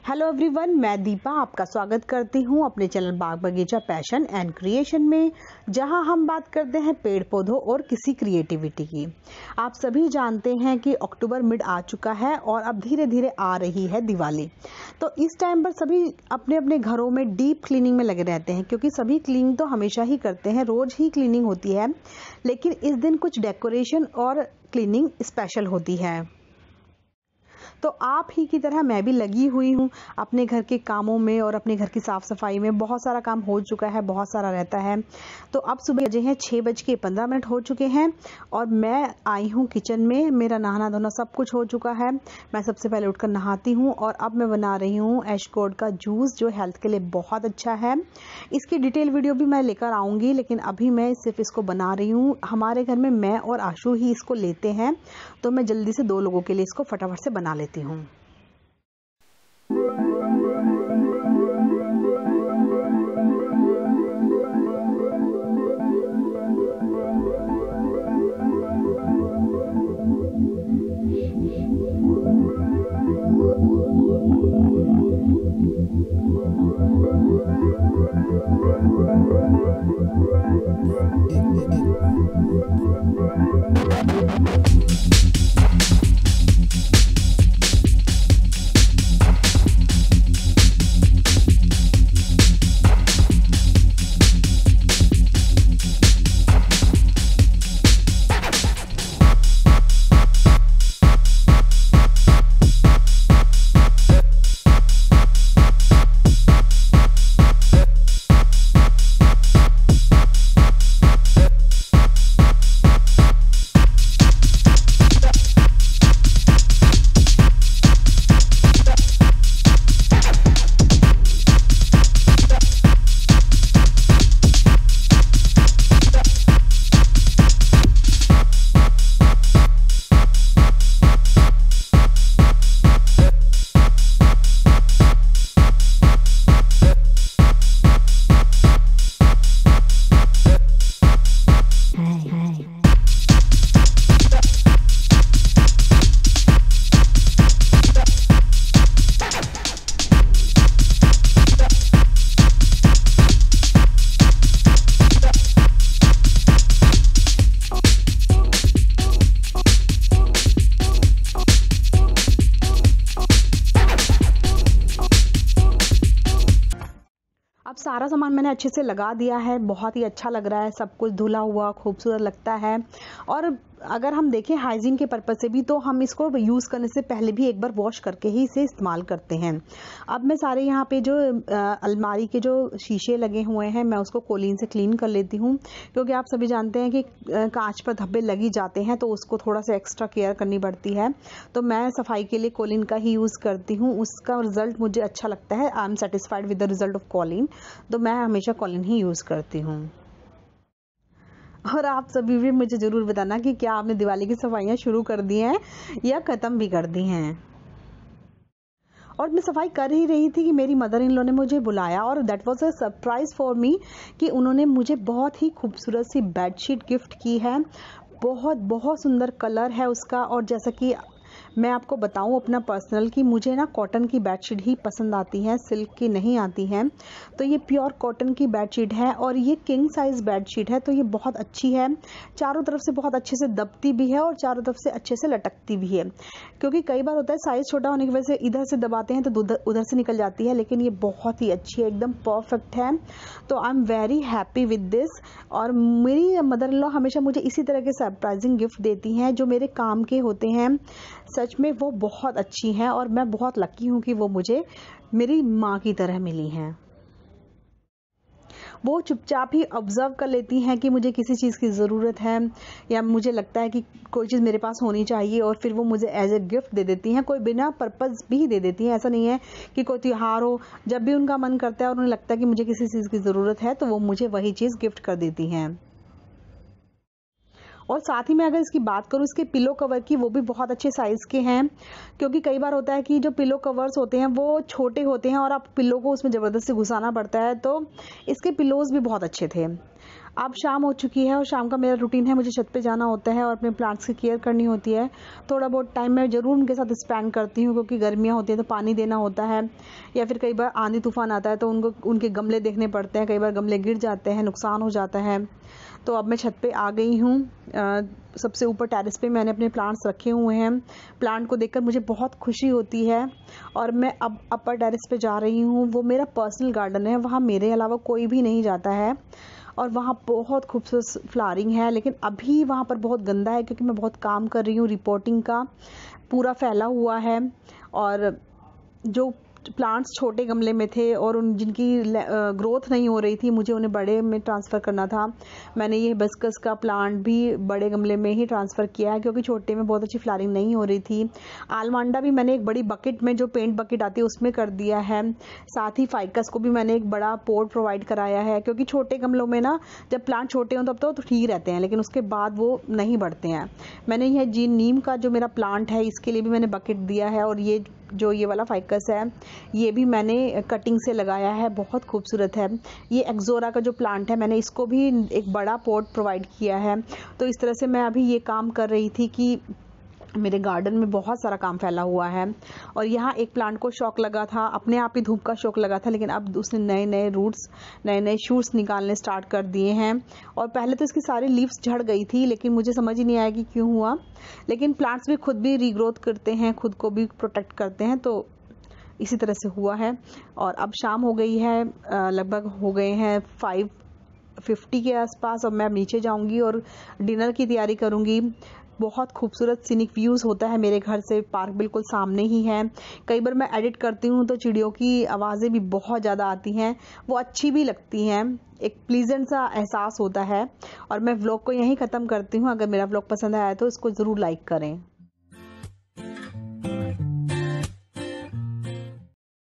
Hello everyone, मैं दीपा आपका स्वागत करती हूँ अपने चैनल बाग बगीचा पैशन एंड क्रिएशन में, जहाँ हम बात करते हैं पेड़ पौधों और किसी क्रिएटिविटी की। आप सभी जानते हैं कि अक्टूबर मिड आ चुका है और अब धीरे धीरे आ रही है दिवाली। तो इस टाइम पर सभी अपने अपने घरों में डीप क्लीनिंग में लगे रहते हैं, क्योंकि सभी क्लीनिंग तो हमेशा ही करते हैं, रोज ही क्लीनिंग होती है, लेकिन इस दिन कुछ डेकोरेशन और क्लीनिंग स्पेशल होती है। तो आप ही की तरह मैं भी लगी हुई हूँ अपने घर के कामों में और अपने घर की साफ़ सफाई में। बहुत सारा काम हो चुका है, बहुत सारा रहता है। तो अब सुबह बजे हैं 6:15 हो चुके हैं और मैं आई हूँ किचन में। मेरा नहाना धोना सब कुछ हो चुका है। मैं सबसे पहले उठकर नहाती हूँ और अब मैं बना रही हूँ एशकोर्ड का जूस, जो हेल्थ के लिए बहुत अच्छा है। इसकी डिटेल वीडियो भी मैं लेकर आऊँगी, लेकिन अभी मैं सिर्फ इसको बना रही हूँ। हमारे घर में मैं और आशु ही इसको लेते हैं, तो मैं जल्दी से 2 लोगों के लिए इसको फटाफट से बना लेती हूँ। अब सारा सामान मैंने अच्छे से लगा दिया है। बहुत ही अच्छा लग रहा है, सब कुछ धुला हुआ खूबसूरत लगता है। और अगर हम देखें हाइजीन के पर्पज़ से भी, तो हम इसको यूज़ करने से पहले भी एक बार वॉश करके ही इसे इस्तेमाल करते हैं। अब मैं सारे यहाँ पे जो अलमारी के जो शीशे लगे हुए हैं, मैं उसको कोलीन से क्लीन कर लेती हूँ, क्योंकि आप सभी जानते हैं कि कांच पर धब्बे लगी जाते हैं, तो उसको थोड़ा सा एक्स्ट्रा केयर करनी पड़ती है। तो मैं सफाई के लिए कोलीन का ही यूज़ करती हूँ। उसका रिज़ल्ट मुझे अच्छा लगता है। I am satisfied with the result of कोलीन, तो मैं हमेशा कोलीन ही यूज़ करती हूँ। और आप सभी भी मुझे ज़रूर बताना कि क्या आपने दिवाली की सफाइयाँ शुरू कर दी हैं या ख़त्म भी कर दी हैं। और मैं सफाई कर ही रही थी कि मेरी मदर इन लॉ ने मुझे बुलाया, और that was a surprise for me कि उन्होंने मुझे बहुत ही खूबसूरत सी बेडशीट गिफ्ट की है। बहुत बहुत सुंदर कलर है उसका। और जैसा कि मैं आपको बताऊं अपना पर्सनल, कि मुझे ना कॉटन की बेडशीट ही पसंद आती हैं, सिल्क की नहीं आती हैं। तो ये प्योर कॉटन की बेडशीट है और ये किंग साइज़ बेडशीट है, तो ये बहुत अच्छी है। चारों तरफ से बहुत अच्छे से दबती भी है और चारों तरफ से अच्छे से लटकती भी है, क्योंकि कई बार होता है साइज़ छोटा होने की वजह से इधर से दबाते हैं तो उधर से निकल जाती है, लेकिन ये बहुत ही अच्छी है, एकदम परफेक्ट है। तो I am very happy with this. और मेरी मदर इन लॉ हमेशा मुझे इसी तरह के सरप्राइजिंग गिफ्ट देती हैं जो मेरे काम के होते हैं। सच में वो बहुत अच्छी हैं और मैं बहुत लकी हूँ कि वो मुझे मेरी माँ की तरह मिली हैं। वो चुपचाप ही ऑब्जर्व कर लेती हैं कि मुझे किसी चीज़ की ज़रूरत है या मुझे लगता है कि कोई चीज़ मेरे पास होनी चाहिए, और फिर वो मुझे एज ए गिफ्ट दे देती हैं। कोई बिना पर्पज़ भी दे देती हैं। ऐसा नहीं है कि कोई त्योहार हो, जब भी उनका मन करता है और उन्हें लगता है कि मुझे किसी चीज़ की ज़रूरत है, तो वो मुझे वही चीज़ गिफ्ट कर देती हैं। और साथ ही मैं अगर इसकी बात करूँ इसके पिलो कवर की, वो भी बहुत अच्छे साइज़ के हैं, क्योंकि कई बार होता है कि जो पिलो कवर्स होते हैं वो छोटे होते हैं और आप पिलो को उसमें ज़बरदस्ती घुसाना पड़ता है। तो इसके पिलोज़ भी बहुत अच्छे थे। अब शाम हो चुकी है और शाम का मेरा रूटीन है, मुझे छत पे जाना होता है और अपने प्लांट्स की केयर करनी होती है। थोड़ा बहुत टाइम मैं ज़रूर उनके साथ स्पेंड करती हूँ, क्योंकि गर्मियाँ होती हैं तो पानी देना होता है, या फिर कई बार आंधी तूफान आता है तो उनको उनके गमले देखने पड़ते हैं, कई बार गमले गिर जाते हैं, नुकसान हो जाता है। तो अब मैं छत पे आ गई हूँ। सबसे ऊपर टेरेस पे मैंने अपने प्लांट्स रखे हुए हैं। प्लांट को देखकर मुझे बहुत खुशी होती है और मैं अब अपर टेरेस पे जा रही हूँ। वो मेरा पर्सनल गार्डन है, वहाँ मेरे अलावा कोई भी नहीं जाता है और वहाँ बहुत खूबसूरत फ्लावरिंग है। लेकिन अभी वहाँ पर बहुत गंदा है, क्योंकि मैं बहुत काम कर रही हूँ, रिपोर्टिंग का पूरा फैला हुआ है। और जो प्लांट्स छोटे गमले में थे और उन जिनकी ग्रोथ नहीं हो रही थी, मुझे उन्हें बड़े में ट्रांसफ़र करना था। मैंने ये हिबिस्कस का प्लांट भी बड़े गमले में ही ट्रांसफ़र किया है, क्योंकि छोटे में बहुत अच्छी फ्लावरिंग नहीं हो रही थी। आलमांडा भी मैंने एक बड़ी बकेट में, जो पेंट बकेट आती है, उसमें कर दिया है। साथ ही फाइकस को भी मैंने एक बड़ा पॉट प्रोवाइड कराया है, क्योंकि छोटे गमलों में ना जब प्लांट छोटे हों तब तो ठीक रहते हैं, लेकिन उसके बाद वो नहीं बढ़ते हैं। मैंने यह जीन नीम का जो मेरा प्लांट है, इसके लिए भी मैंने बकेट दिया है। और ये जो ये वाला फाइकस है, ये भी मैंने कटिंग से लगाया है, बहुत खूबसूरत है। ये एक्सोरा का जो प्लांट है, मैंने इसको भी एक बड़ा पॉट प्रोवाइड किया है। तो इस तरह से मैं अभी ये काम कर रही थी कि मेरे गार्डन में बहुत सारा काम फैला हुआ है। और यहाँ एक प्लांट को शौक लगा था, अपने आप ही धूप का शौक लगा था, लेकिन अब उसने नए नए रूट्स, नए नए शूट्स निकालने स्टार्ट कर दिए हैं। और पहले तो इसकी सारी लीव्स झड़ गई थी, लेकिन मुझे समझ ही नहीं आया कि क्यों हुआ। लेकिन प्लांट्स भी खुद भी रीग्रोथ करते हैं, खुद को भी प्रोटेक्ट करते हैं, तो इसी तरह से हुआ है। और अब शाम हो गई है, लगभग हो गए हैं 5:50 के आसपास। अब मैं अब नीचे जाऊंगी और डिनर की तैयारी करूंगी। बहुत खूबसूरत सीनिक व्यूज़ होता है मेरे घर से, पार्क बिल्कुल सामने ही है। कई बार मैं एडिट करती हूँ तो चिड़ियों की आवाज़ें भी बहुत ज़्यादा आती हैं, वो अच्छी भी लगती हैं, एक प्लीजेंट सा एहसास होता है। और मैं व्लॉग को यहीं ख़त्म करती हूँ। अगर मेरा व्लॉग पसंद आया तो इसको ज़रूर लाइक करें।